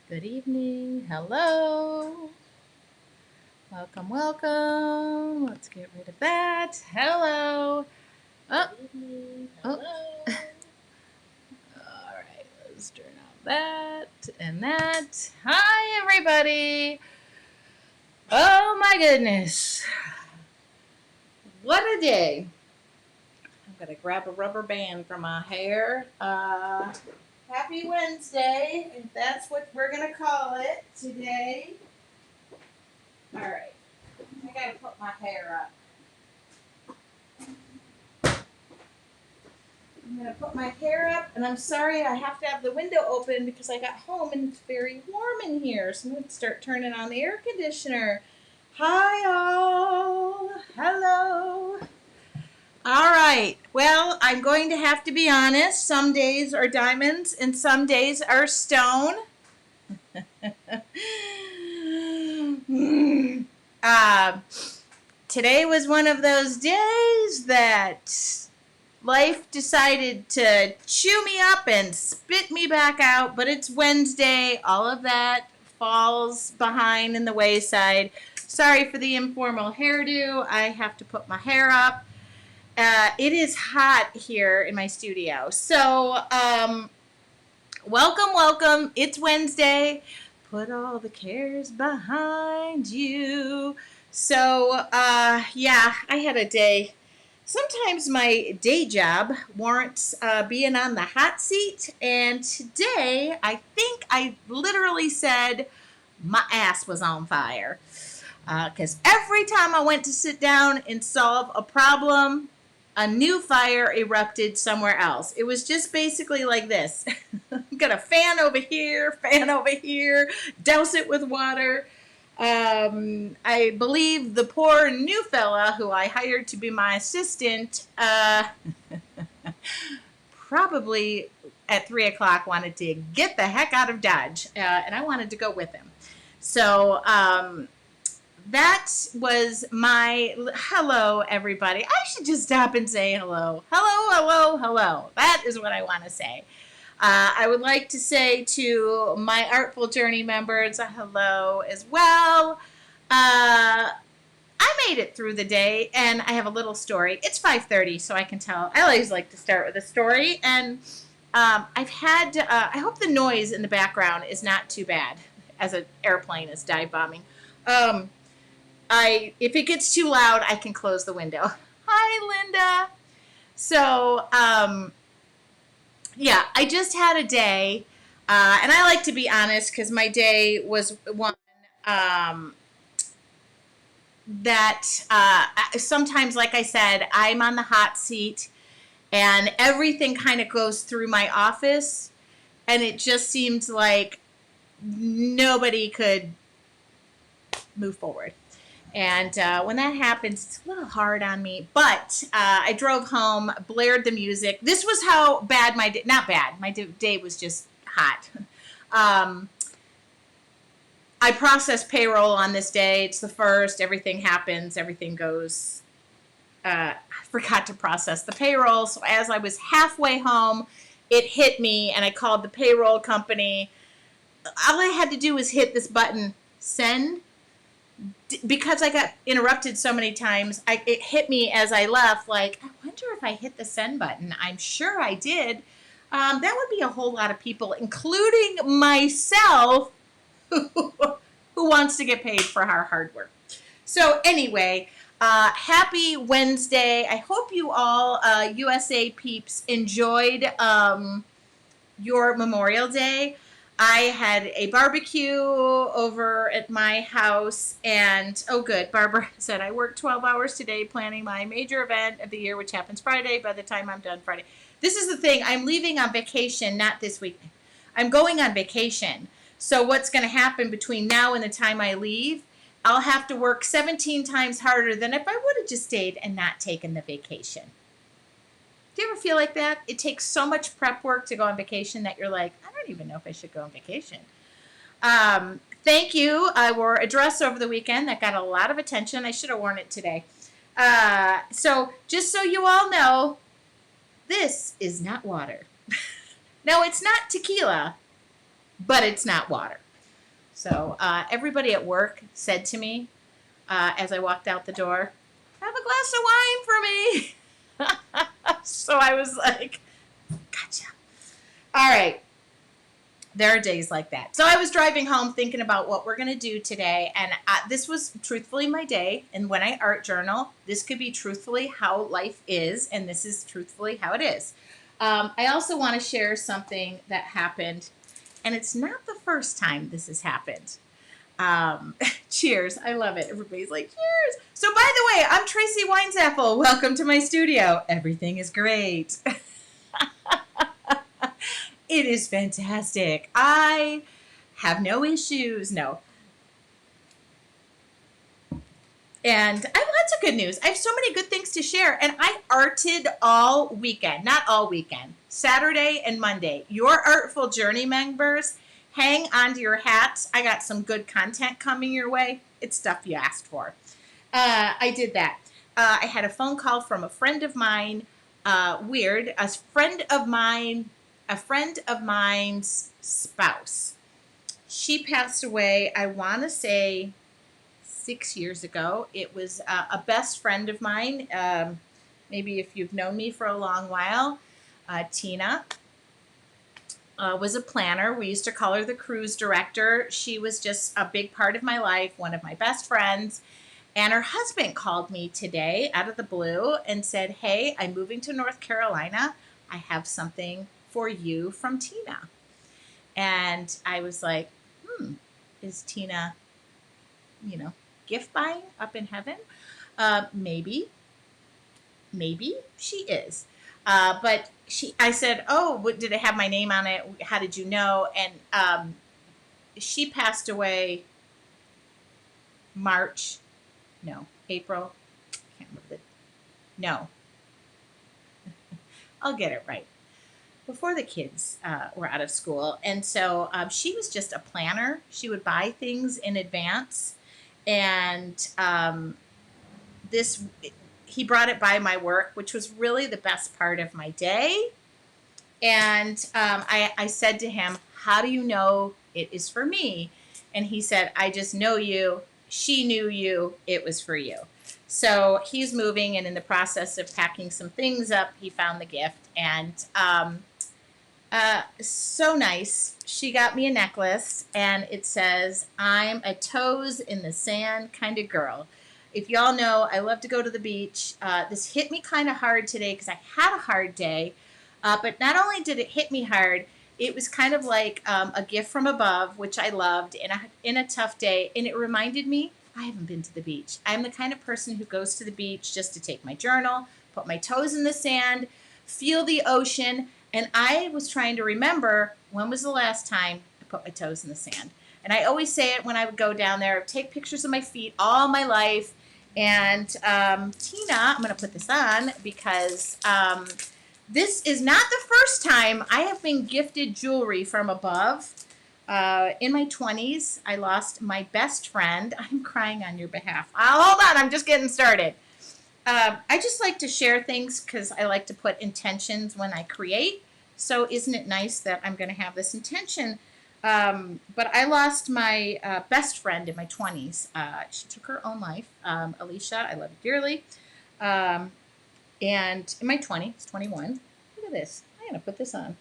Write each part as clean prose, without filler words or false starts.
Good evening. Hello. Welcome, welcome. Let's get rid of that. Hello. Oh, Good evening. oh. Hello. All right, let's turn on that and that. Hi, everybody. Oh, my goodness. What a day. I'm going to grab a rubber band for my hair. Happy Wednesday, if that's what we're going to call it today. All right. I got to put my hair up. I'm going to put my hair up, and I'm sorry I have to have the window open because I got home and it's very warm in here. So I'm going to start turning on the air conditioner. Hi, all. Hello. All right. Well, I'm going to have to be honest. Some days are diamonds and some days are stone. uh, Today was one of those days that life decided to chew me up and spit me back out, but it's Wednesday. All of that falls behind in the wayside. Sorry for the informal hairdo. I have to put my hair up. It is hot here in my studio. So, welcome, welcome. It's Wednesday. Put all the cares behind you. So, yeah, I had a day. Sometimes my day job warrants being on the hot seat, and today I think I literally said my ass was on fire. Because every time I went to sit down and solve a problem, a new fire erupted somewhere else. It was just basically like this. Got a fan over here, douse it with water. I believe the poor new fella who I hired to be my assistant probably at 3 o'clock wanted to get the heck out of Dodge, and I wanted to go with him. So that was my hello, everybody. I should just stop and say hello. Hello, hello, hello. That is what I want to say. I would like to say to my Artful Journey members a hello as well. I made it through the day, and I have a little story. It's 5:30, so I can tell. I always like to start with a story, and I've had. I hope the noise in the background is not too bad, as an airplane is dive bombing. If it gets too loud, I can close the window. Hi, Linda. So, yeah, I just had a day, and I like to be honest because my day was one um, that sometimes, like I said, I'm on the hot seat, and everything kind of goes through my office, and it just seems like nobody could move forward. And when that happens, it's a little hard on me. But I drove home, blared the music. This was how bad my day, not bad, my day was just hot. Um, I processed payroll on this day. It's the first. Everything happens. Everything goes. I forgot to process the payroll. So as I was halfway home, it hit me, and I called the payroll company. All I had to do was hit this button, send. Because I got interrupted so many times, it hit me as I left, like, I wonder if I hit the send button. I'm sure I did. That would be a whole lot of people, including myself, who wants to get paid for our hard work. So anyway, happy Wednesday. I hope you all, USA peeps, enjoyed your Memorial Day. I had a barbecue over at my house, and oh good, Barbara said, I worked 12 hours today planning my major event of the year, which happens Friday. By the time I'm done Friday. This is the thing, I'm leaving on vacation, not this week. I'm going on vacation. So what's going to happen between now and the time I leave, I'll have to work 17 times harder than if I would have just stayed and not taken the vacation. Do you ever feel like that? It takes so much prep work to go on vacation that you're like, I don't even know if I should go on vacation. Thank you. I wore a dress over the weekend that got a lot of attention. I should have worn it today. So just so you all know, this is not water. No, it's not tequila, but it's not water. So everybody at work said to me as I walked out the door, have a glass of wine for me. So I was like, gotcha. All right. There are days like that. So I was driving home thinking about what we're going to do today. And this was truthfully my day. And when I art journal, this could be truthfully how life is. And this is truthfully how it is. I also want to share something that happened. And it's not the first time this has happened. Cheers. I love it. Everybody's like, cheers. So by the way, I'm Tracy Winesapple. Welcome to my studio. Everything is great. It is fantastic. I have no issues. No. And I have lots of good news. I have so many good things to share. And I arted all weekend. Not all weekend. Saturday and Monday. Your Artful Journey members, hang onto your hats. I got some good content coming your way. It's stuff you asked for. I did that. I had a phone call from a friend of mine. Weird. A friend of mine's spouse. She passed away, I want to say 6 years ago. It was a best friend of mine. Maybe if you've known me for a long while, Tina was a planner. We used to call her the cruise director. She was just a big part of my life, one of my best friends. And her husband called me today out of the blue and said, hey, I'm moving to North Carolina. I have something for you from Tina. And I was like, is Tina, gift buying up in heaven? Maybe she is. But I said, oh, did it have my name on it? How did you know? And she passed away April. Can't remember no. I'll get it right. Before the kids were out of school. And so she was just a planner. She would buy things in advance. And he brought it by my work, which was really the best part of my day. And I said to him, how do you know it is for me? And he said, I just know you. She knew you. It was for you. So he's moving, and in the process of packing some things up, he found the gift. And so nice. She got me a necklace, and it says, I'm a toes in the sand kind of girl. If y'all know, I love to go to the beach. This hit me kind of hard today because I had a hard day. But not only did it hit me hard, it was kind of like a gift from above, which I loved in a tough day. And it reminded me, I haven't been to the beach. I'm the kind of person who goes to the beach just to take my journal, put my toes in the sand, feel the ocean. And I was trying to remember, when was the last time I put my toes in the sand? And I always say it when I would go down there, take pictures of my feet all my life. And Tina, I'm going to put this on because this is not the first time I have been gifted jewelry from above. In my 20s, I lost my best friend. I'm crying on your behalf. Hold on, I'm just getting started. I just like to share things because I like to put intentions when I create. So isn't it nice that I'm going to have this intention? But I lost my best friend in my 20s. She took her own life. Alicia, I love you dearly. And in my 20s, 21. Look at this. I'm going to put this on.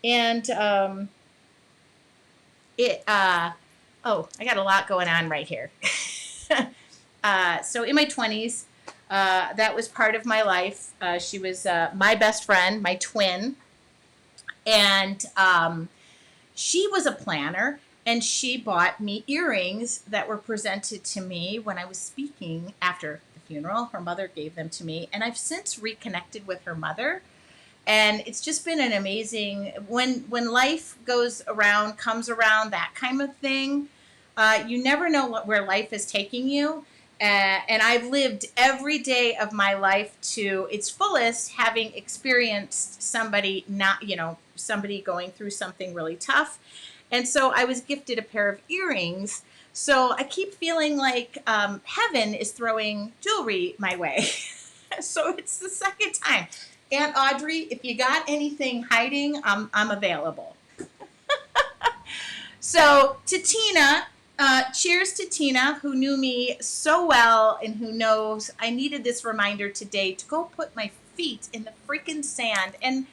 And I got a lot going on right here. So in my 20s, that was part of my life. She was my best friend, my twin. And she was a planner, and she bought me earrings that were presented to me when I was speaking after the funeral. Her mother gave them to me, and I've since reconnected with her mother. And it's just been an amazing, when life comes around, that kind of thing, you never know where life is taking you. And I've lived every day of my life to its fullest, having experienced somebody going through something really tough. And so I was gifted a pair of earrings. So I keep feeling like heaven is throwing jewelry my way. So it's the second time. Aunt Audrey, if you got anything hiding, I'm available. So to Tina, Cheers to Tina, who knew me so well and who knows I needed this reminder today to go put my feet in the freaking sand. And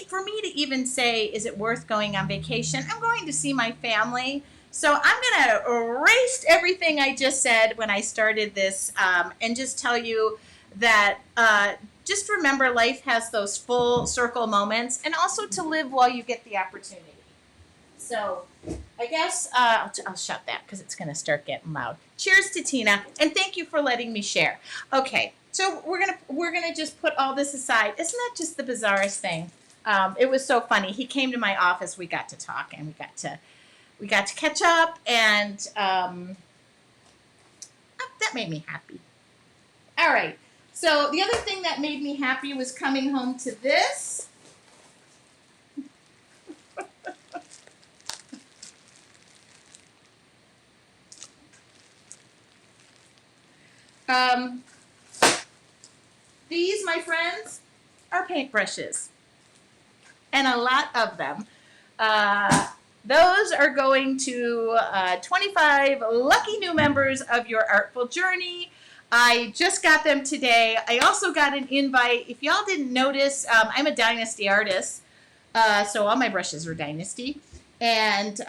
for me to even say, is it worth going on vacation? I'm going to see my family. So I'm going to erase everything I just said when I started this and just tell you that just remember life has those full circle moments and also to live while you get the opportunity. So I guess I'll shut that because it's going to start getting loud. Cheers to Tina, and thank you for letting me share. Okay, so we're gonna just put all this aside. Isn't that just the bizarrest thing? It was so funny. He came to my office. We got to talk, and we got to catch up, and that made me happy. All right. So the other thing that made me happy was coming home to this. These, my friends, are paintbrushes, and a lot of them. Those are going to 25 lucky new members of your Artful Journey. I just got them today. I also got an invite. If y'all didn't notice, I'm a Dynasty artist, so all my brushes are Dynasty. And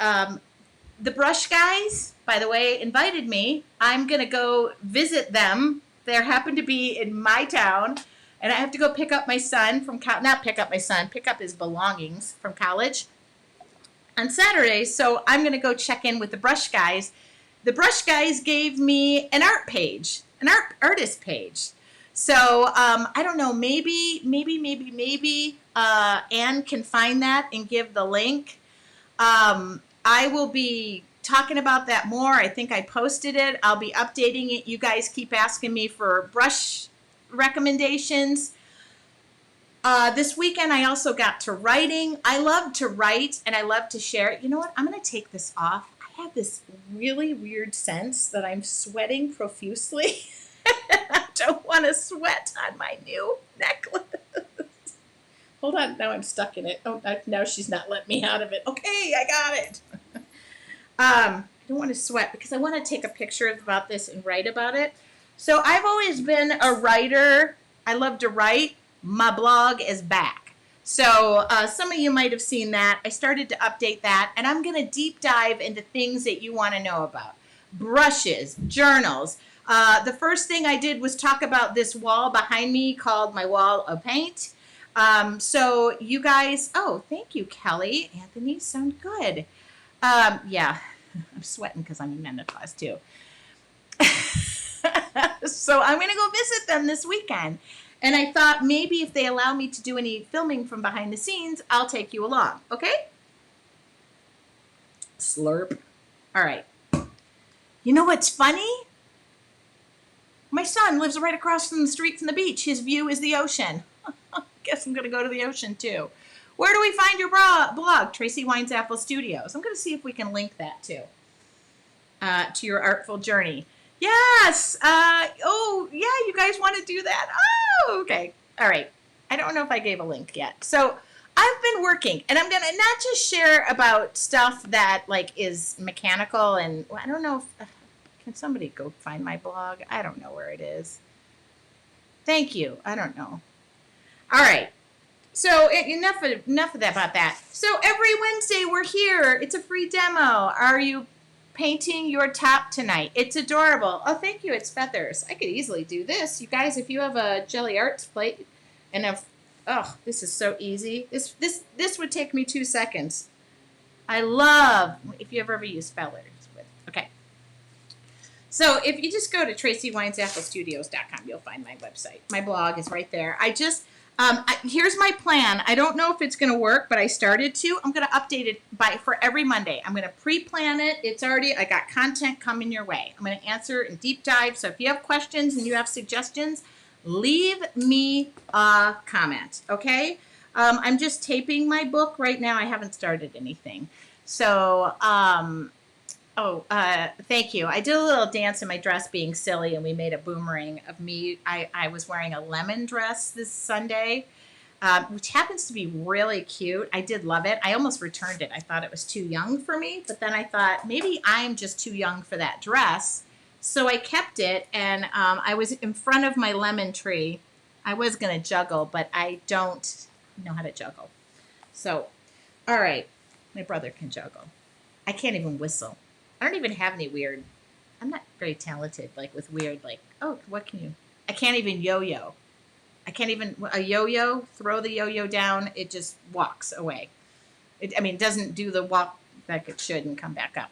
the brush guys, by the way, invited me. I'm going to go visit them. They happen to be in my town, and I have to go pick up my son from not pick up my son, pick up his belongings from college on Saturday. So I'm going to go check in with the brush guys. The brush guys gave me an art page, an artist page. So I don't know, maybe Anne can find that and give the link. I will be talking about that more. I think I posted it. I'll be updating it. You guys keep asking me for brush recommendations. This weekend I also got to writing. I love to write and I love to share it. You know what? I'm going to take this off. I have this really weird sense that I'm sweating profusely. I don't want to sweat on my new necklace. Hold on. Now I'm stuck in it. Oh, now she's not letting me out of it. Okay, I got it. I don't want to sweat because I want to take a picture about this and write about it. So I've always been a writer. I love to write. My blog is back. So some of you might have seen that. I started to update that, and I'm going to deep dive into things that you want to know about. Brushes, journals. The first thing I did was talk about this wall behind me called my wall of paint. So you guys, oh, thank you, Kelly. Anthony, sound good. Yeah, I'm sweating because I'm in menopause too. So I'm going to go visit them this weekend. And I thought maybe if they allow me to do any filming from behind the scenes, I'll take you along. Okay? Slurp. All right. You know what's funny? My son lives right across from the street from the beach. His view is the ocean. Guess I'm going to go to the ocean too. Where do we find your blog? Tracy Wines Apple Studios. I'm going to see if we can link that too. To your Artful Journey. Yes. Oh, yeah, you guys want to do that? Oh, okay. All right. I don't know if I gave a link yet. So I've been working, and I'm going to not just share about stuff that like is mechanical, and I don't know if, can somebody go find my blog? I don't know where it is. Thank you. I don't know. All right. So enough of that about that. So every Wednesday we're here. It's a free demo. Are you painting your top tonight? It's adorable. Oh, thank you. It's feathers. I could easily do this. You guys, if you have a Jelly Arts plate and oh, this is so easy. This would take me 2 seconds. I love if you ever use spellers with. Okay. So if you just go to TracyWinesAppleStudios.com, you'll find my website. My blog is right there. Here's my plan. I don't know if it's going to work, but I started to. I'm going to update it for every Monday. I'm going to pre-plan it. I got content coming your way. I'm going to answer in deep dive. So if you have questions and you have suggestions, leave me a comment, okay? I'm just taping my book right now. I haven't started anything. So, thank you. I did a little dance in my dress being silly, and we made a boomerang of me. I was wearing a lemon dress this Sunday. which happens to be really cute. I did love it. I almost returned it. I thought it was too young for me, but then I thought maybe I'm just too young for that dress. So I kept it, and I was in front of my lemon tree. I was going to juggle, but I don't know how to juggle. So, all right, my brother can juggle. I can't even whistle. I don't even have any weird. I'm not very talented, like with weird, like, oh, what can you? I can't even yo-yo. I can't even, a yo-yo, throw the yo-yo down, it just walks away. It doesn't do the walk like it should and come back up.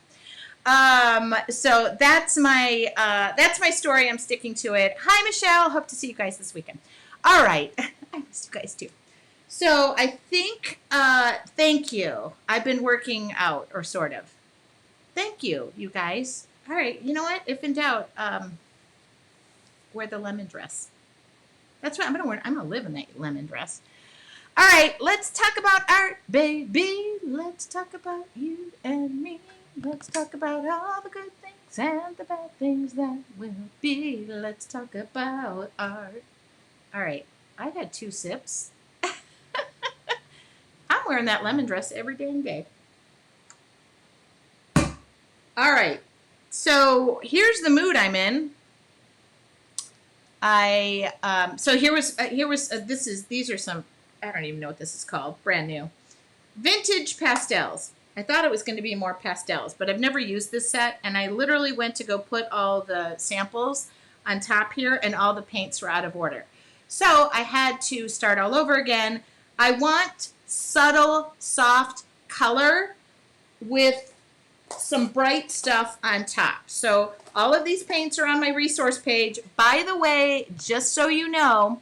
So that's my story. I'm sticking to it. Hi, Michelle. Hope to see you guys this weekend. All right. I missed you guys too. So I think, thank you. I've been working out, or sort of. Thank you, you guys. All right. You know what? If in doubt, wear the lemon dress. That's what I'm going to wear. I'm going to live in that lemon dress. All right. Let's talk about art, baby. Let's talk about you and me. Let's talk about all the good things and the bad things that will be. Let's talk about art. All right. I've had 2 sips. I'm wearing that lemon dress every dang day. All right. So here's the mood I'm in. So these are some, I don't even know what this is called, brand new. Vintage pastels. I thought it was going to be more pastels, but I've never used this set, and I literally went to go put all the samples on top here, and all the paints were out of order. So I had to start all over again. I want subtle, soft color with some bright stuff on top. So all of these paints are on my resource page. By the way, just so you know,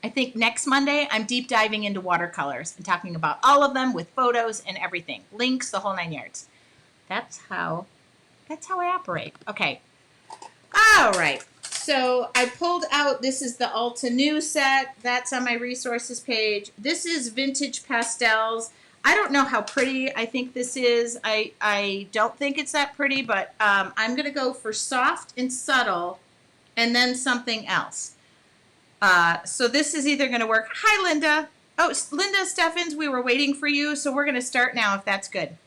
I think next Monday I'm deep diving into watercolors and talking about all of them with photos and everything. Links, the whole 9 yards. That's how I operate. Okay. All right. So I pulled out, this is the Ulta New set. That's on my resources page. This is Vintage Pastels. I don't know how pretty I think this is. I don't think it's that pretty, but I'm going to go for soft and subtle and then something else. So this is either going to work. Hi, Linda. Oh, Linda Steffens, we were waiting for you, so we're going to start now if that's good.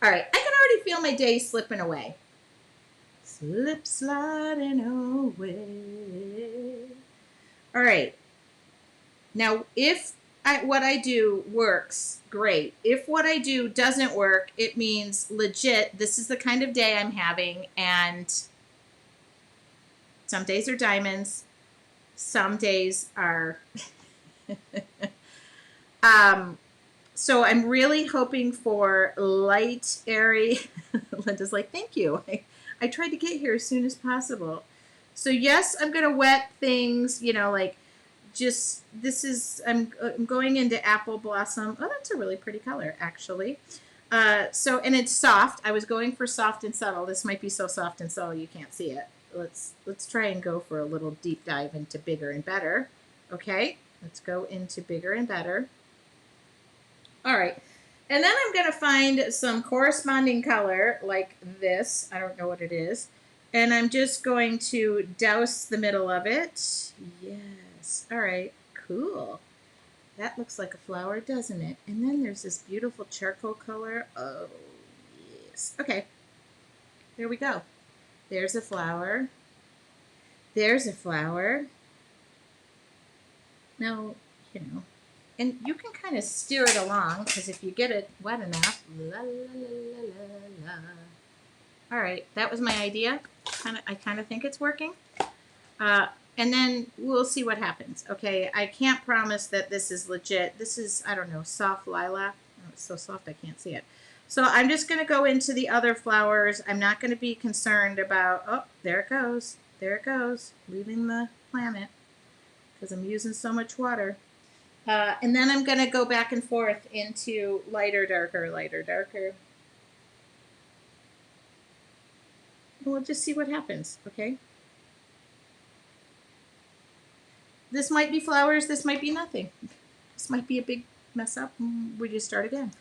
All right. I can already feel my day slipping away. Slip sliding away. All right. Now, if what I do works, great. If what I do doesn't work, it means legit, this is the kind of day I'm having, and some days are diamonds, some days are... So I'm really hoping for light, airy... Linda's like, thank you. I tried to get here as soon as possible. So yes, I'm going to wet things, like just, this is, I'm going into Apple Blossom. Oh, that's a really pretty color, actually. And it's soft. I was going for soft and subtle. This might be so soft and subtle you can't see it. Let's try and go for a little deep dive into bigger and better. Okay, let's go into bigger and better. All right, and then I'm going to find some corresponding color like this. I don't know what it is. And I'm just going to douse the middle of it. Yes. All right, cool. That looks like a flower, doesn't it? And then there's this beautiful charcoal color. Oh, yes. Okay, there we go. There's a flower. There's a flower. Now, and you can kind of steer it along, because if you get it wet enough, la, la, la, la, la. All right, that was my idea. I kind of think it's working. And then we'll see what happens. Okay, I can't promise that this is legit. This is, I don't know, soft lilac. Oh, it's so soft I can't see it. So I'm just going to go into the other flowers. I'm not going to be concerned about, oh, there it goes. There it goes, leaving the planet because I'm using so much water. And then I'm going to go back and forth into lighter, darker, lighter, darker. We'll just see what happens, okay? This might be flowers, this might be nothing. This might be a big mess up, and we just start again.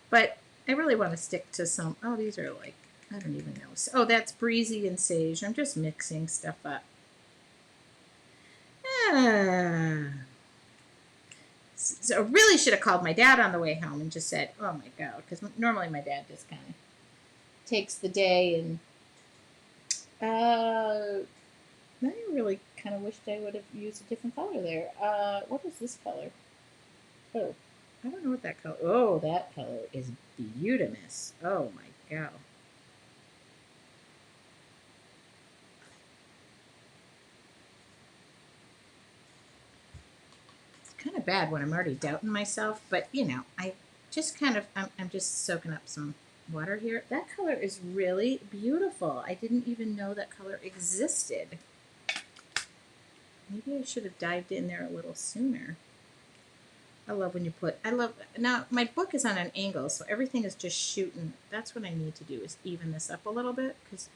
But I really want to stick to some, oh, these are like I don't even know. Oh, that's Breezy and Sage. I'm just mixing stuff up. So I really should have called my dad on the way home and just said, oh my God, because normally my dad just kind of takes the day and I really kind of wished I would have used a different color there. What is this color? Oh, I don't know what that color. Oh, that color is beautiful. Oh my God. It's kind of bad when I'm already doubting myself, but you know, I just kind of, I'm just soaking up some water here. That color is really beautiful. I didn't even know that color existed. Maybe I should have dived in there a little sooner. I love when you put, now my book is on an angle, so everything is just shooting. That's what I need to do is even this up a little bit, because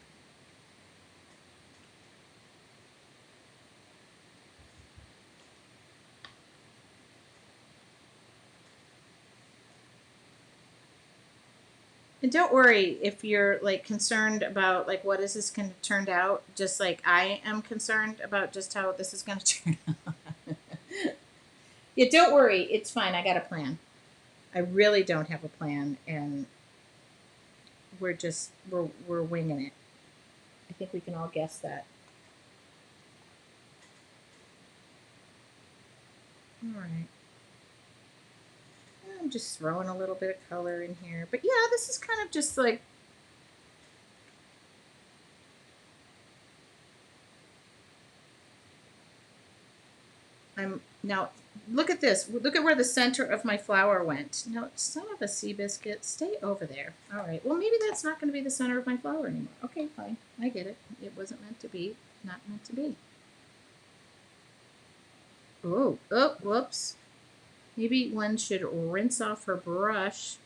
and don't worry if you're like concerned about like what is this going to turn out, just like I am concerned about just how this is going to turn out. Yeah, don't worry, it's fine. I got a plan. I really don't have a plan, and we're winging it. I think we can all guess that. All right. I'm just throwing a little bit of color in here, but yeah, this is kind of just like I'm now. Look at this. Look at where the center of my flower went. No, son of a sea biscuit, stay over there. All right. Well, maybe that's not going to be the center of my flower anymore. Okay, fine. I get it. It wasn't meant to be. Not meant to be. Oh, whoops. Maybe one should rinse off her brush.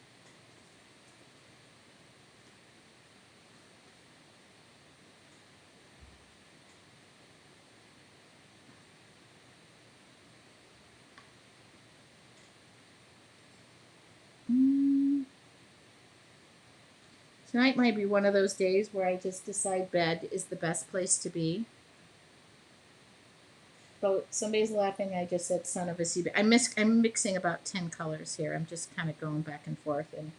Tonight might be one of those days where I just decide bed is the best place to be. So somebody's laughing. I just said son of a sea. I'm mixing about 10 colors here. I'm just kind of going back and forth. And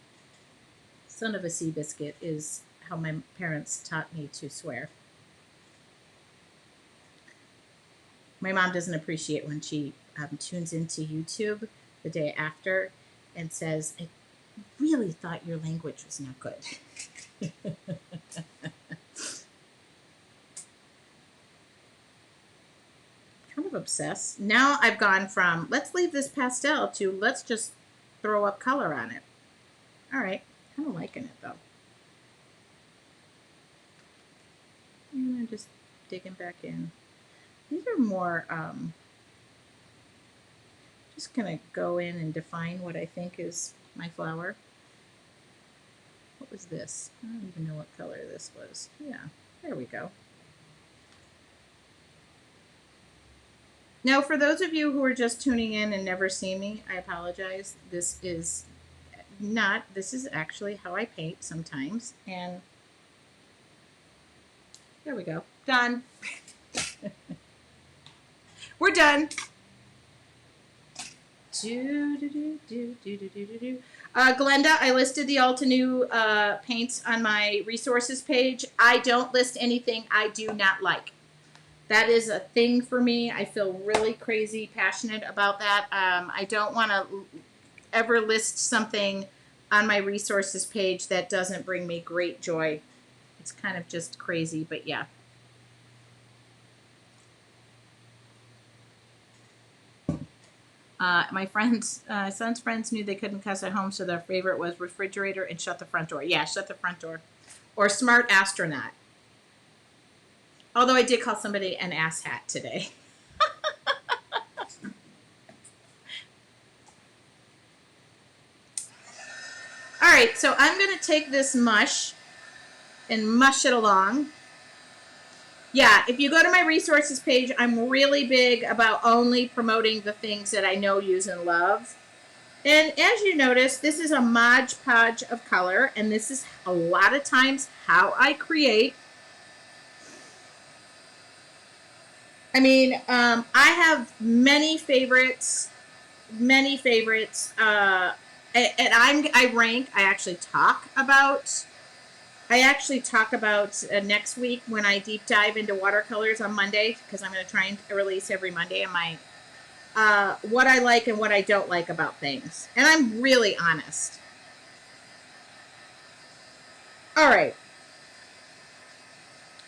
son of a sea biscuit is how my parents taught me to swear. My mom doesn't appreciate when she tunes into YouTube the day after and says, I really thought your language was not good. Kind of obsessed. Now I've gone from let's leave this pastel to let's just throw up color on it. All right, kind of liking it though. And I'm just digging back in. These are more, just gonna go in and define what I think is my flower. What was this? I don't even know what color this was. Yeah, there we go. Now, for those of you who are just tuning in and never see me, I apologize. This is actually how I paint sometimes. And there we go. Done. We're done. Glenda, I listed the Altenew paints on my resources page. I don't list anything I do not like. That is a thing for me. I feel really crazy passionate about that. I don't want to ever list something on my resources page that doesn't bring me great joy. It's kind of just crazy, but yeah. My son's friends knew they couldn't cuss at home, so their favorite was refrigerator and shut the front door. Yeah, shut the front door. Or smart astronaut. Although I did call somebody an asshat today. All right, so I'm going to take this mush and mush it along. Yeah, if you go to my resources page, I'm really big about only promoting the things that I know, use, and love. And as you notice, this is a Mod Podge of color, and this is a lot of times how I create. I mean, I have many favorites, many favorites, I rank. I actually talk about next week when I deep dive into watercolors on Monday, because I'm going to try and release every Monday on my what I like and what I don't like about things. And I'm really honest. All right.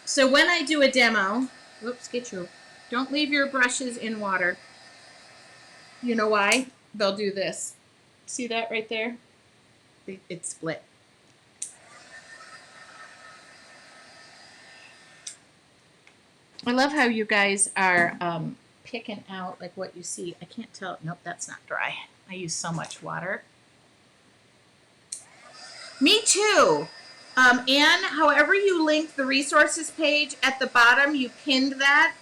So when I do a demo, whoops, don't leave your brushes in water. You know why? They'll do this. See that right there? It's split. I love how you guys are picking out like what you see. I can't tell. Nope, that's not dry. I use so much water. Me too. Anne, however you link the resources page at the bottom, you pinned that.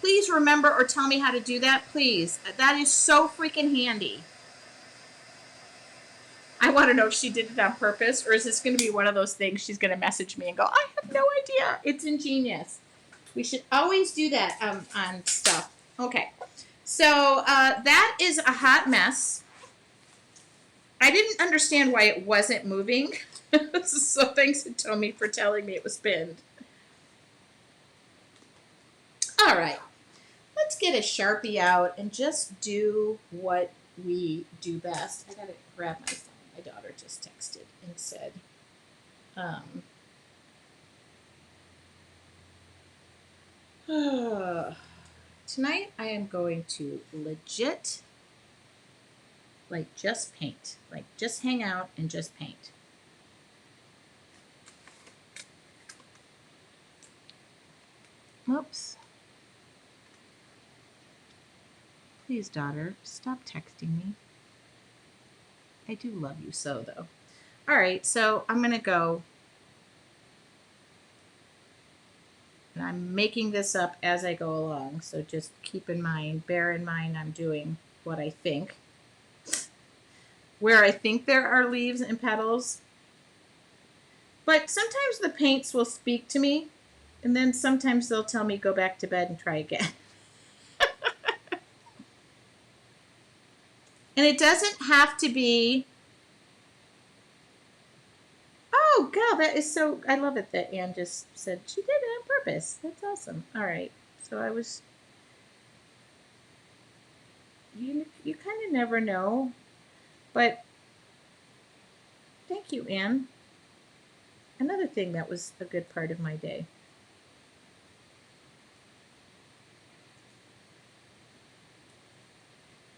Please remember or tell me how to do that, please. That is so freaking handy. I want to know if she did it on purpose, or is this going to be one of those things she's going to message me and go, I have no idea. It's ingenious. We should always do that on stuff. Okay. So that is a hot mess. I didn't understand why it wasn't moving. So thanks to Tommy for telling me it was pinned. All right. Let's get a Sharpie out and just do what we do best. I got to grab my phone. My daughter just texted and said, tonight I am going to legit, like, just paint. Like, just hang out and just paint. Whoops. Please, daughter, stop texting me. I do love you so, though. All right, so I'm going to go. And I'm making this up as I go along, so just bear in mind I'm doing what I think. Where I think there are leaves and petals. But sometimes the paints will speak to me, and then sometimes they'll tell me go back to bed and try again. And it doesn't have to be, oh, God, that is so, I love it that Anne just said she did it on purpose. That's awesome. All right. So I was, you kind of never know, but thank you, Anne. Another thing that was a good part of my day.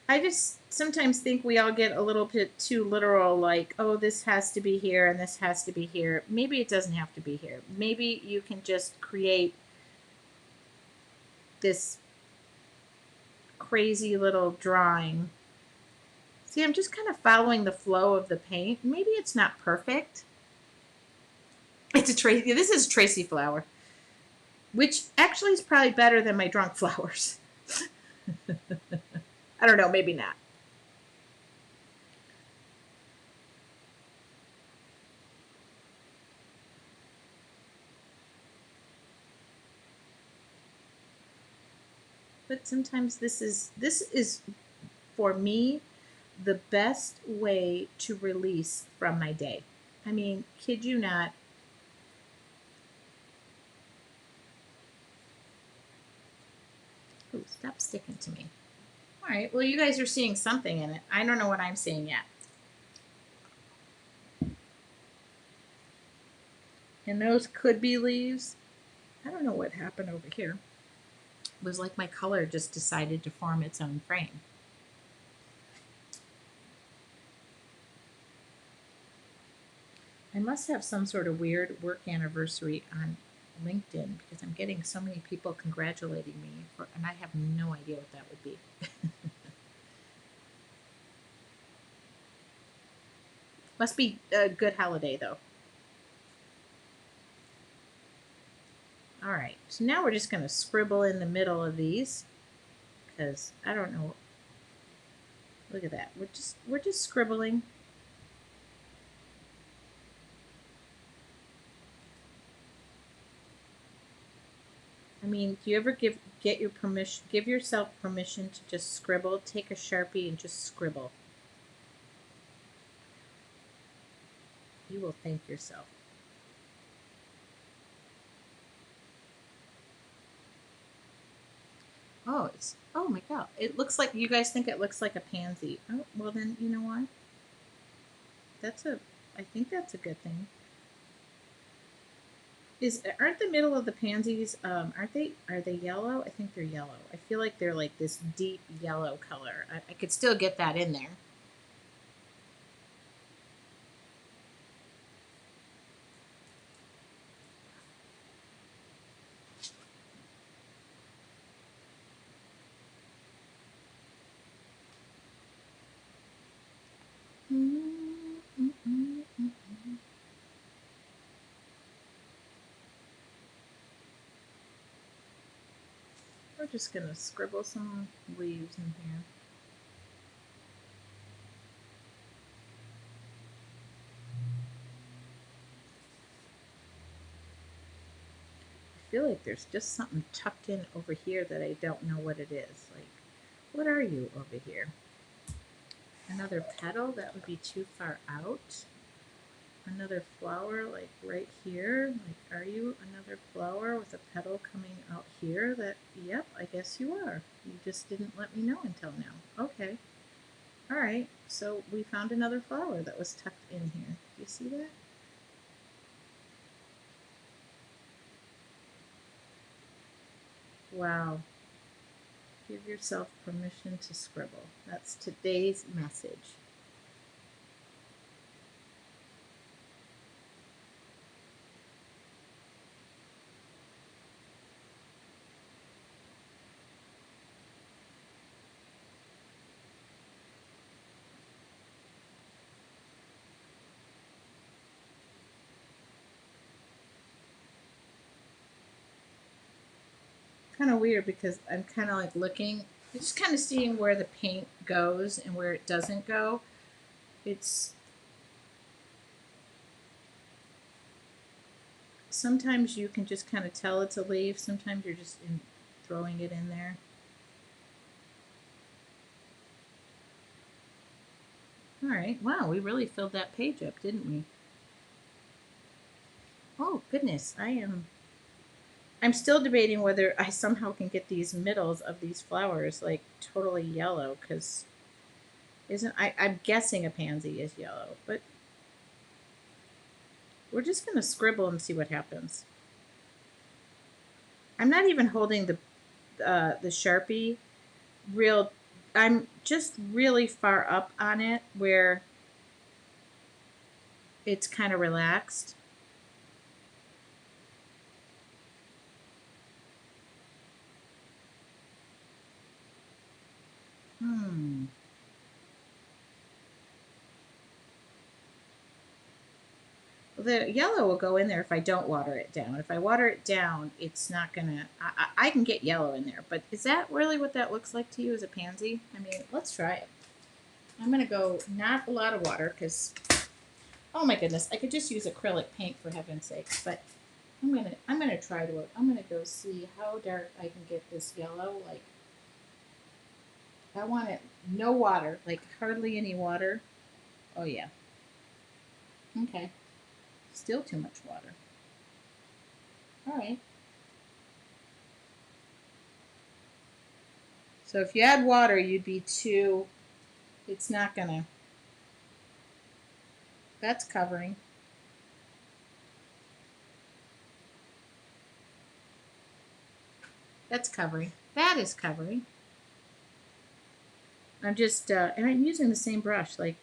I just sometimes think we all get a little bit too literal, like, oh, this has to be here and this has to be here. Maybe it doesn't have to be here. Maybe you can just create this crazy little drawing. See, I'm just kind of following the flow of the paint. Maybe it's not perfect. It's a Tracy. This is Tracy flower, which actually is probably better than my drunk flowers. I don't know, maybe not. But sometimes this is for me the best way to release from my day. I mean, kid you not. Ooh, stop sticking to me. All right, well, you guys are seeing something in it. I don't know what I'm seeing yet. And those could be leaves. I don't know what happened over here. It was like my color just decided to form its own frame. I must have some sort of weird work anniversary on LinkedIn because I'm getting so many people congratulating me, and I have no idea what that would be. Must be a good holiday, though. All right, so now we're just going to scribble in the middle of these because I don't know. Look at that. We're just scribbling. I mean, do you ever give yourself permission to just scribble? Take a Sharpie and just scribble. You will thank yourself. Oh, oh my God. It looks like, you guys think it looks like a pansy. Oh, well then, you know what? I think that's a good thing. Aren't the middle of the pansies, are they yellow? I think they're yellow. I feel like they're like this deep yellow color. I could still get that in there. We're just gonna scribble some leaves in here. I feel like there's just something tucked in over here that I don't know what it is. Like, what are you over here? Another petal? That would be too far out. Another flower like right here. Like, are you another flower with a petal coming out here? Yep, I guess you are. You just didn't let me know until now. Okay. All right. So we found another flower that was tucked in here. Do you see that? Wow. Give yourself permission to scribble. That's today's message. Kind of weird because I'm kind of like looking, just kind of seeing where the paint goes and where it doesn't go. It's sometimes you can just kind of tell it's a leaf. Sometimes you're just throwing it in there. All right. Wow, we really filled that page up, didn't we? Oh goodness, I'm still debating whether I somehow can get these middles of these flowers like totally yellow because I'm guessing a pansy is yellow, but we're just gonna scribble and see what happens. I'm not even holding the Sharpie real. I'm just really far up on it where it's kind of relaxed. Hmm. The yellow will go in there if I don't water it down. If I water it down, it's not gonna. I can get yellow in there, but is that really what that looks like to you as a pansy? I mean, let's try it. I'm gonna go not a lot of water because, oh my goodness, I could just use acrylic paint for heaven's sake. But I'm gonna try to. I'm gonna go see how dark I can get this yellow. Like, I want it no water, like hardly any water. Oh yeah. Okay. Still too much water. All right. So if you add water, you'd be too. It's not gonna. That's covering. That's covering. That is covering. I'm just, and I'm using the same brush. Like,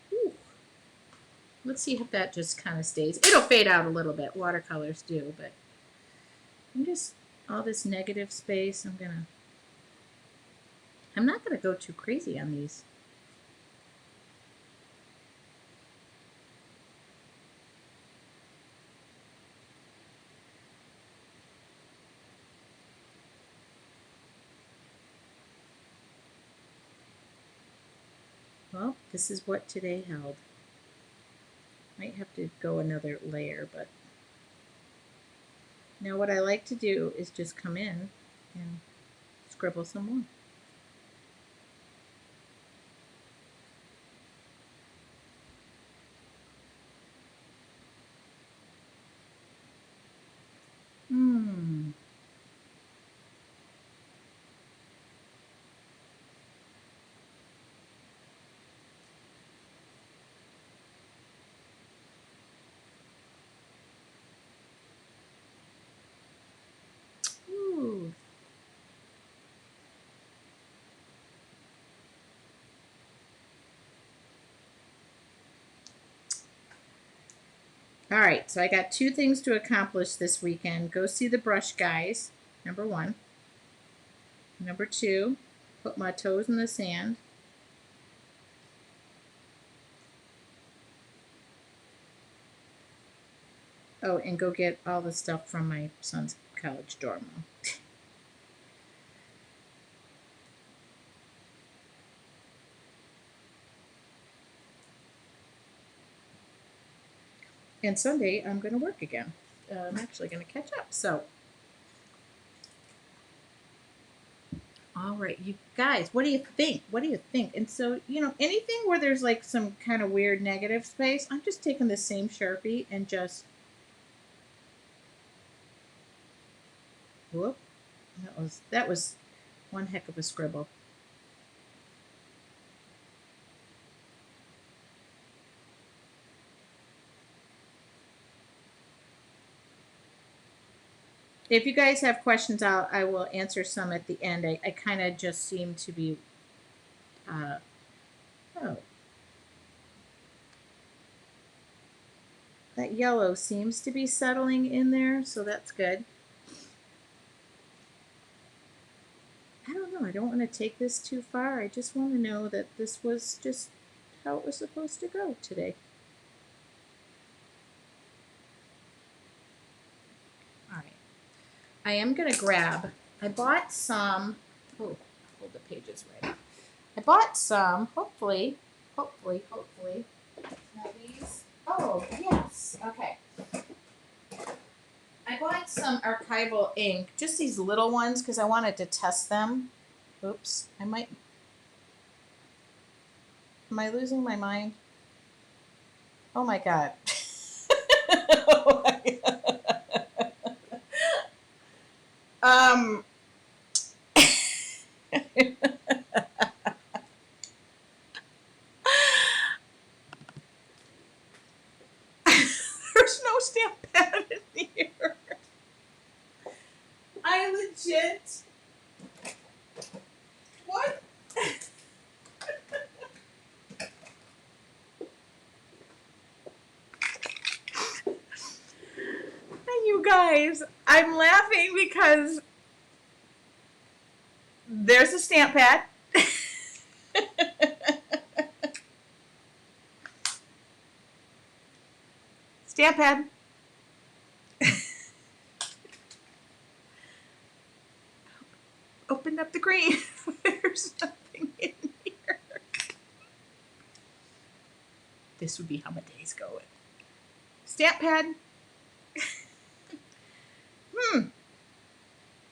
whew. Let's see if that just kind of stays. It'll fade out a little bit. Watercolors do, but I'm just all this negative space. I'm not gonna go too crazy on these. This is what today held. Might have to go another layer, but now what I like to do is just come in and scribble some more. Ooh. All right, so I got 2 things to accomplish this weekend. Go see the brush guys, number 1. Number 2, put my toes in the sand. Oh, and go get all the stuff from my son's college dorm room. And Sunday, I'm going to work again. I'm actually going to catch up. So, all right, you guys, what do you think? What do you think? And so, you know, anything where there's like some kind of weird negative space, I'm just taking the same Sharpie and just, whoop, that was one heck of a scribble. If you guys have questions, I will answer some at the end. I kind of just seem to be, oh, that yellow seems to be settling in there, so that's good. I don't know. I don't want to take this too far. I just want to know that this was just how it was supposed to go today. All right. I am going to grab, I bought some, oh, hold the pages right. I bought some, hopefully, now these, oh, yes, okay. I bought some archival ink, just these little ones, because I wanted to test them. Oops, am I losing my mind? Oh my God. Oh my God. There's no stamp pad in here. I legit. What? You guys, I'm laughing because there's a stamp pad. Stamp pad. Opened up the green. There's nothing in here. This would be how my day's going. Stamp pad.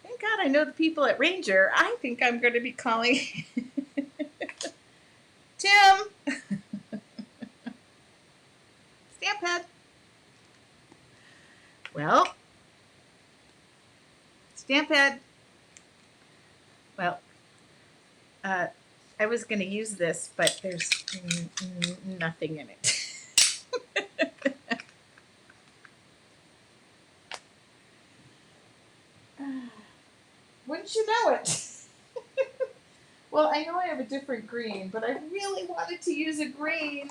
Thank God I know the people at Ranger. I think I'm going to be calling Tim. Stamp pad. Well, stamp pad. Well, I was going to use this, but there's nothing in it. Wouldn't you know it? Well, I know I have a different green, but I really wanted to use a green.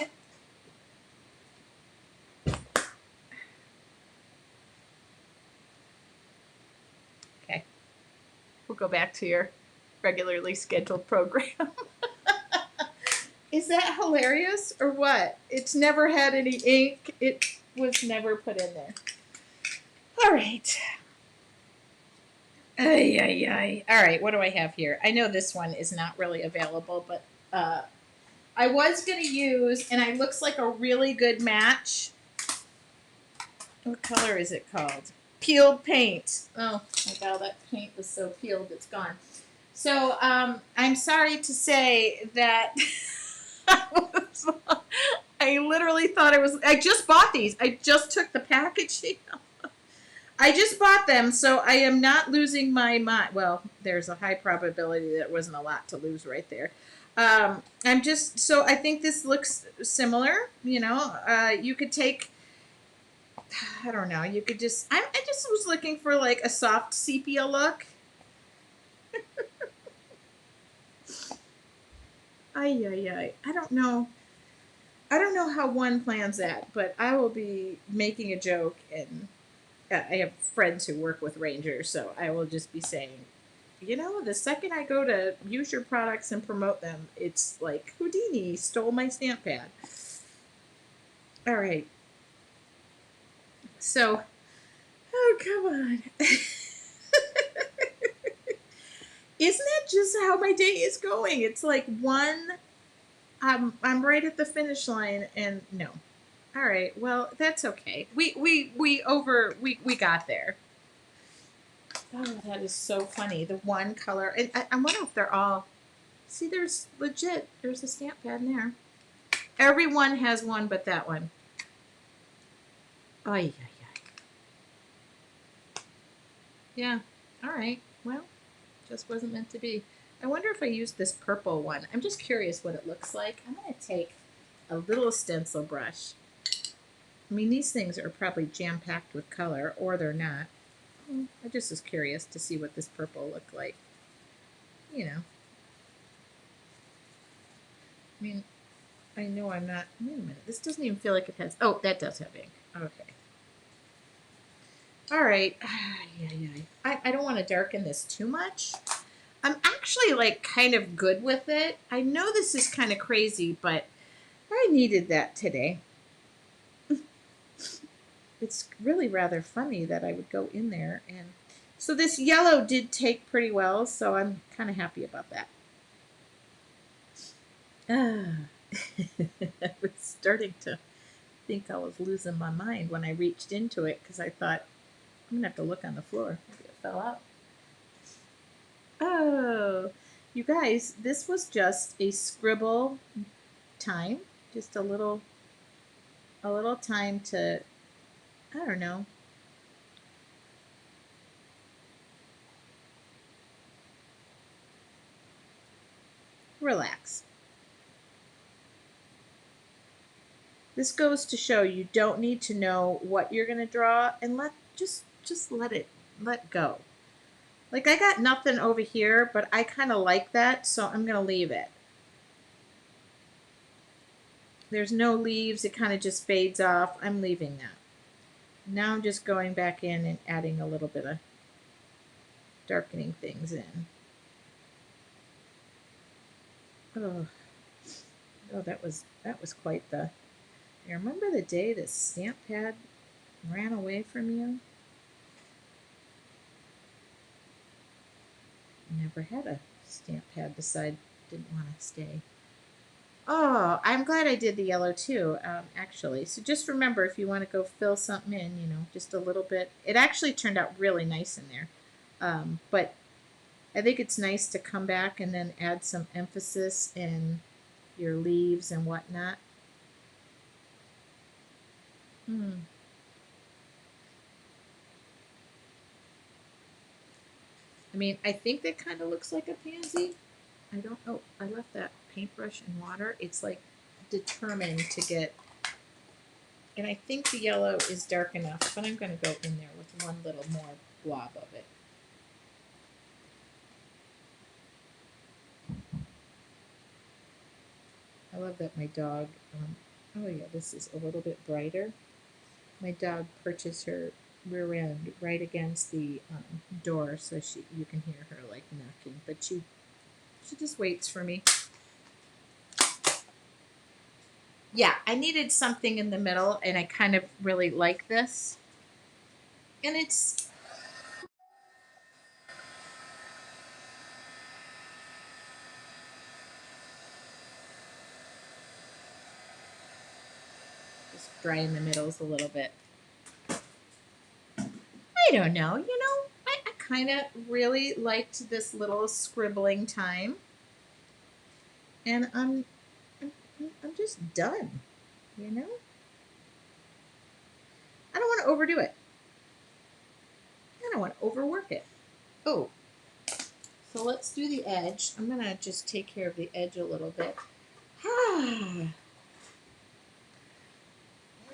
Okay. We'll go back to your regularly scheduled program. Is that hilarious or what? It's never had any ink. It was never put in there. All right. Ay, ay, ay. All right, what do I have here? I know this one is not really available, but I was going to use, and it looks like a really good match. What color is it called? Peeled paint. Oh my God, that paint was so peeled, it's gone. So I'm sorry to say that I literally thought it was, I just bought these. I just took the packaging. I just bought them, so I am not losing my mind. Well, there's a high probability that wasn't a lot to lose right there. I'm just, so I think this looks similar. You know, you could take, I don't know, you could just, I just was looking for like a soft sepia look. Ay, ay, ay. I don't know. I don't know how one plans that, but I will be making a joke, and I have friends who work with Rangers, so I will just be saying, you know, the second I go to use your products and promote them, it's like Houdini stole my stamp pad. All right. So, oh, come on. Isn't that just how my day is going? It's like one, I'm right at the finish line, and no. All right. Well, that's okay. We got there. Oh, that is so funny. The one color, and I wonder if they're all. See, there's legit. There's a stamp pad in there. Everyone has one, but that one. Oh yeah, yeah. Yeah. All right. Well, just wasn't meant to be. I wonder if I use this purple one. I'm just curious what it looks like. I'm gonna take a little stencil brush. I mean, these things are probably jam-packed with color, or they're not. I just was curious to see what this purple looked like. You know. I mean, I know I'm not. Wait a minute. This doesn't even feel like it has. Oh, that does have ink. Okay. All right. Yeah, yeah. I don't want to darken this too much. I'm actually like kind of good with it. I know this is kind of crazy, but I needed that today. It's really rather funny that I would go in there, and so this yellow did take pretty well, so I'm kind of happy about that. Ah. I was starting to think I was losing my mind when I reached into it because I thought I'm gonna have to look on the floor. Maybe it fell out. Oh, you guys, this was just a scribble time, just a little time to, I don't know, relax. This goes to show you don't need to know what you're gonna draw, and just let go. Like I got nothing over here, but I kind of like that, so I'm gonna leave it. There's no leaves, it kind of just fades off. I'm leaving that. Now I'm just going back in and adding a little bit of darkening things in. Oh, oh, that was quite the. You remember the day the stamp pad ran away from you? Never had a stamp pad decide didn't want to stay. Oh, I'm glad I did the yellow too, actually. So just remember, if you want to go fill something in, you know, just a little bit. It actually turned out really nice in there. But I think it's nice to come back and then add some emphasis in your leaves and whatnot. Hmm. I mean, I think that kind of looks like a pansy. I don't know. I left that paintbrush in water. It's like determined to get, and I think the yellow is dark enough, but I'm going to go in there with one little more blob of it. I love that my dog, oh yeah, this is a little bit brighter. My dog perches her rear end right against the door so you can hear her like knocking, but she just waits for me. Yeah, I needed something in the middle, and I kind of really like this. And it's, dry in the middles a little bit. I don't know. You know, I kind of really liked this little scribbling time. And I'm just done, you know? I don't want to overdo it. I don't want to overwork it. Oh, so let's do the edge. I'm going to just take care of the edge a little bit.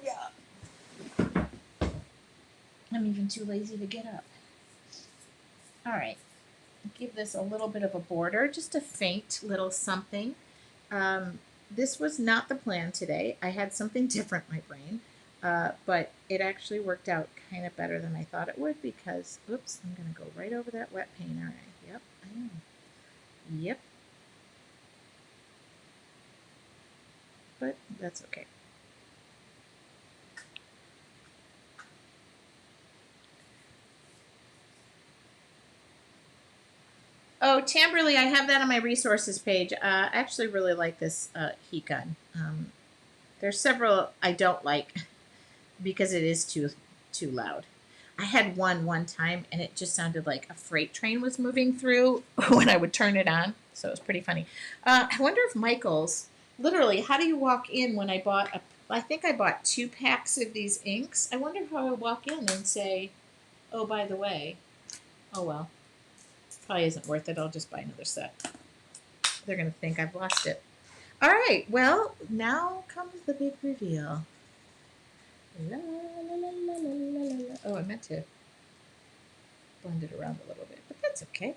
Yeah. I'm even too lazy to get up. All right. Give this a little bit of a border, just a faint little something. This was not the plan today. I had something different in my brain, but it actually worked out kind of better than I thought it would because, oops, I'm going to go right over that wet paint, aren't I? Yep, I am. Yep. But that's okay. Oh, Tamberly, I have that on my resources page. I actually really like this heat gun. There's several I don't like because it is too loud. I had one time, and it just sounded like a freight train was moving through when I would turn it on. So it was pretty funny. I wonder if Michael's, literally, how do you walk in when I bought I think I bought 2 packs of these inks. I wonder how I walk in and say, oh, by the way, oh well. Probably isn't worth it. I'll just buy another set. They're going to think I've lost it. All right. Well, now comes the big reveal. La, la, la, la, la, la, la. Oh, I meant to blend it around a little bit, but that's okay.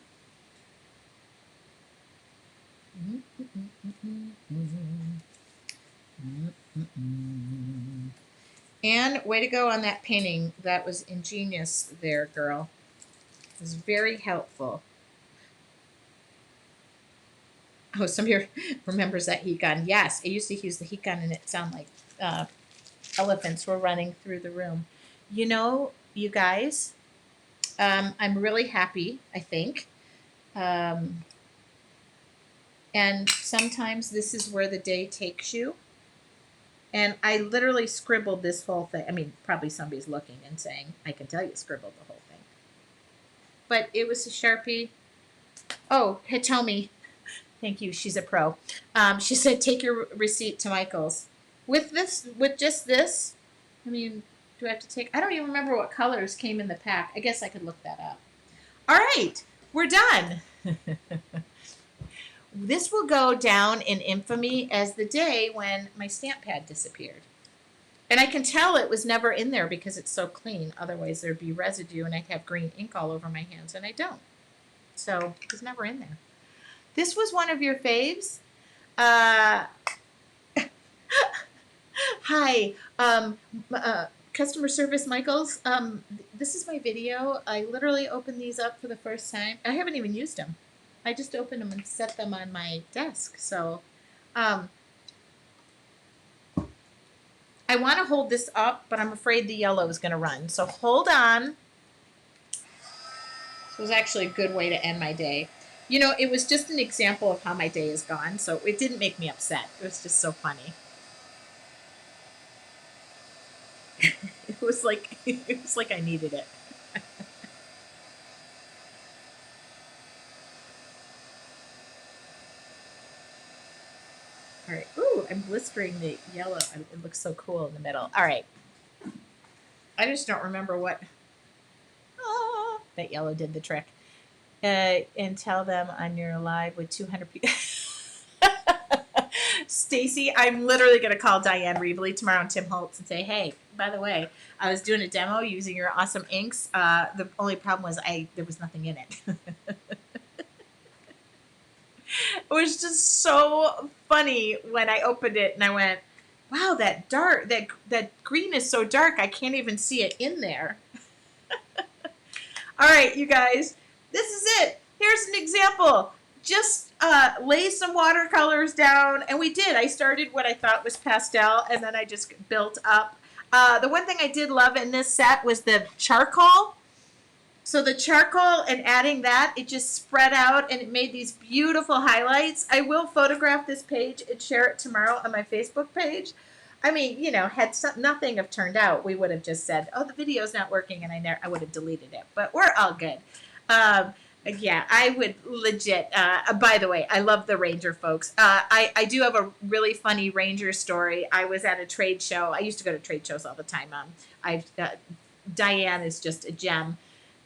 And way to go on that painting. That was ingenious there, girl. It was very helpful. Oh, some of you remembers that heat gun. Yes, I used to use the heat gun, and it sounded like elephants were running through the room. You know, you guys, I'm really happy, I think. And sometimes this is where the day takes you. And I literally scribbled this whole thing. I mean, probably somebody's looking and saying, I can tell you scribbled the whole thing. But it was a Sharpie. Oh, Hitomi. Thank you. She's a pro. She said, take your receipt to Michael's. With just this, I mean, do I have to take, I don't even remember what colors came in the pack. I guess I could look that up. All right, we're done. This will go down in infamy as the day when my stamp pad disappeared. And I can tell it was never in there because it's so clean. Otherwise, there'd be residue and I'd have green ink all over my hands, and I don't. So it was never in there. This was one of your faves. Hi, customer service Michaels. This is my video. I literally opened these up for the first time. I haven't even used them. I just opened them and set them on my desk. So I want to hold this up, but I'm afraid the yellow is going to run. So hold on. This was actually a good way to end my day. You know, it was just an example of how my day is gone, so it didn't make me upset. It was just so funny. It was like I needed it. All right. Ooh, I'm blistering the yellow. It looks so cool in the middle. All right. I just don't remember what. Oh, that yellow did the trick. And tell them on your live with 200 people. Stacy, I'm literally going to call Diane Reevely tomorrow and Tim Holtz and say, hey, by the way, I was doing a demo using your awesome inks. The only problem was there was nothing in it. It was just so funny when I opened it and I went, wow, that green is so dark, I can't even see it in there. All right, you guys. This is it. Here's an example. Just lay some watercolors down, and we did. I started what I thought was pastel, and then I just built up. The one thing I did love in this set was the charcoal. So the charcoal and adding that, it just spread out, and it made these beautiful highlights. I will photograph this page and share it tomorrow on my Facebook page. I mean, you know, had nothing have turned out, we would have just said, "Oh, the video's not working," and I would have deleted it. But we're all good. Um, yeah, I would legit. By the way, I love the Ranger folks. I do have a really funny Ranger story. I was at a trade show. I used to go to trade shows all the time. Diane is just a gem.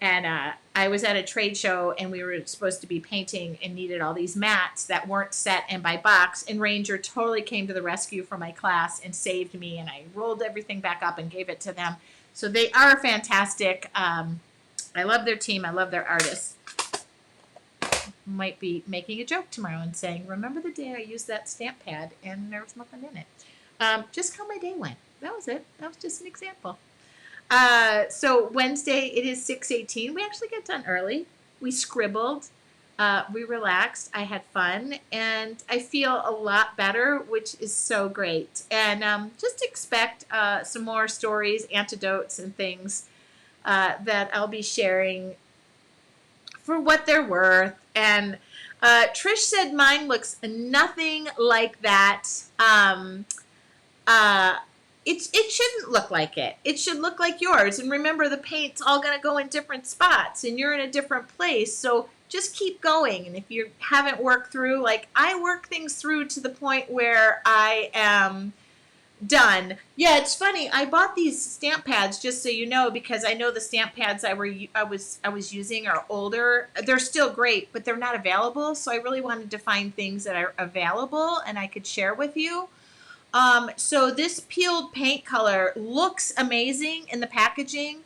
And I was at a trade show, and we were supposed to be painting and needed all these mats that weren't set and by box. And Ranger totally came to the rescue for my class and saved me. And I rolled everything back up and gave it to them. So they are fantastic. I love their team. I love their artists. Might be making a joke tomorrow and saying, "Remember the day I used that stamp pad and there was nothing in it." Just how my day went. That was it. That was just an example. So Wednesday, it is 6:18. We actually get done early. We scribbled. We relaxed. I had fun. And I feel a lot better, which is so great. And just expect some more stories, anecdotes, and things that I'll be sharing for what they're worth. And Trish said mine looks nothing like that. It shouldn't look like it. It should look like yours. And remember, the paint's all going to go in different spots, and you're in a different place. So just keep going. And if you haven't worked through, like I work things through to the point where I am done. Yeah, it's funny. I bought these stamp pads, just so you know, because I know the stamp pads I was using are older. They're still great, but they're not available. So I really wanted to find things that are available and I could share with you. So this peeled paint color looks amazing in the packaging.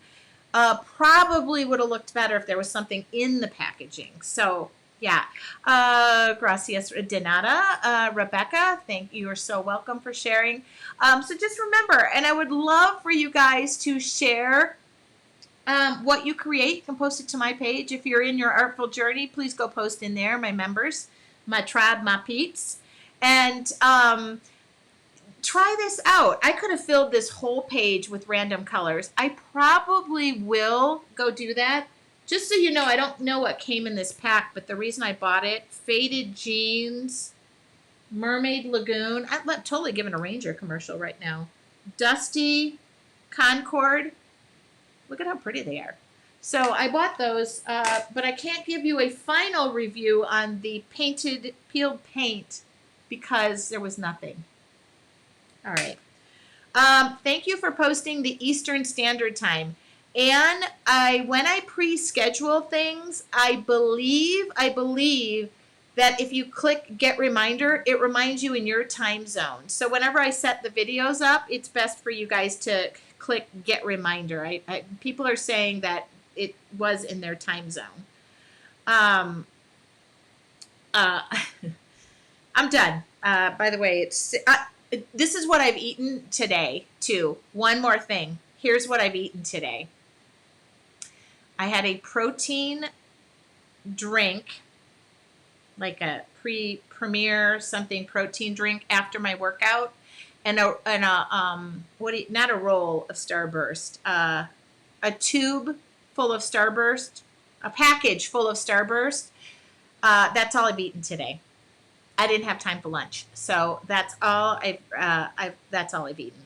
Probably would have looked better if there was something in the packaging. So yeah. Gracias de nada. Rebecca, thank you. You're so welcome for sharing. So just remember, and I would love for you guys to share what you create. You can post it to my page. If you're in your artful journey, please go post in there, my members, my tribe, my peeps. And try this out. I could have filled this whole page with random colors. I probably will go do that. Just so you know, I don't know what came in this pack, but the reason I bought it, Faded Jeans, Mermaid Lagoon. I'm totally giving a Ranger commercial right now. Dusty, Concord. Look at how pretty they are. So I bought those, but I can't give you a final review on the peeled paint because there was nothing. All right. Thank you for posting the Eastern Standard Time. And when I pre-schedule things, I believe that if you click Get Reminder, it reminds you in your time zone. So whenever I set the videos up, it's best for you guys to click Get Reminder. People are saying that it was in their time zone. I'm done. By the way, this is what I've eaten today, too. One more thing. Here's what I've eaten today. I had a protein drink, like a premier something protein drink after my workout, and not a roll of Starburst, a tube full of Starburst, a package full of Starburst. That's all I've eaten today. I didn't have time for lunch, so that's all I've eaten.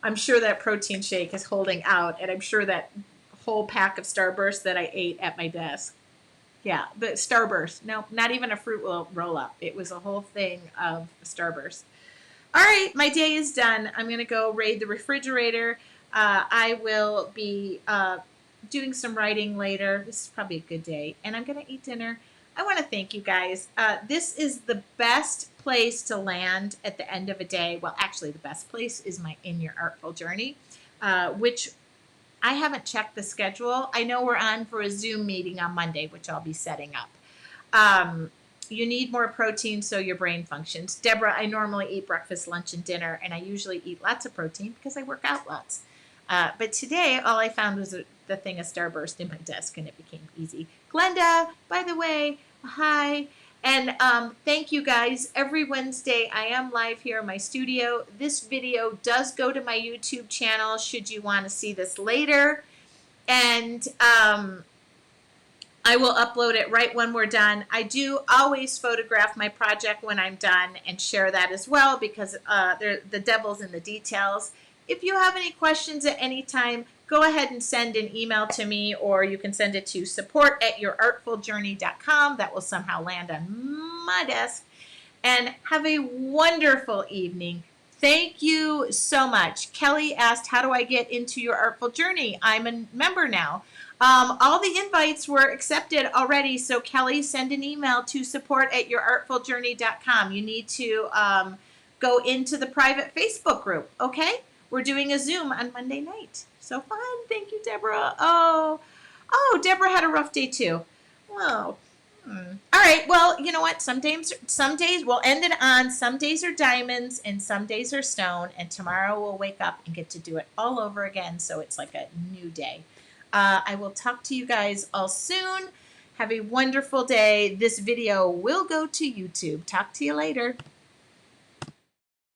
I'm sure that protein shake is holding out, and I'm sure that whole pack of Starburst that I ate at my desk. Yeah, the Starburst. No, not even a fruit roll-up. It was a whole thing of Starburst. All right, my day is done. I'm going to go raid the refrigerator. I will be doing some writing later. This is probably a good day. And I'm going to eat dinner. I want to thank you guys. This is the best place to land at the end of a day. Well, actually, the best place is my In Your Artful Journey, which I haven't checked the schedule. I know we're on for a Zoom meeting on Monday, which I'll be setting up. You need more protein so your brain functions. Deborah, I normally eat breakfast, lunch, and dinner, and I usually eat lots of protein because I work out lots. But today, all I found was the thing of Starburst in my desk, and it became easy. Glenda, by the way, hi. And thank you guys. Every Wednesday, I am live here in my studio. This video does go to my YouTube channel should you want to see this later. And I will upload it right when we're done. I do always photograph my project when I'm done and share that as well, because the devil's in the details. If you have any questions at any time, go ahead and send an email to me, or you can send it to support@yourartfuljourney.com. That will somehow land on my desk. And have a wonderful evening. Thank you so much. Kelly asked, how do I get into your Artful Journey? I'm a member now. All the invites were accepted already, so Kelly, send an email to support@yourartfuljourney.com. You need to go into the private Facebook group, okay? We're doing a Zoom on Monday night. So fun. Thank you, Deborah. Oh, Deborah had a rough day too. Whoa. All right. Well, you know what? Some days we'll end it on some days are diamonds and some days are stone. And tomorrow we'll wake up and get to do it all over again. So it's like a new day. I will talk to you guys all soon. Have a wonderful day. This video will go to YouTube. Talk to you later.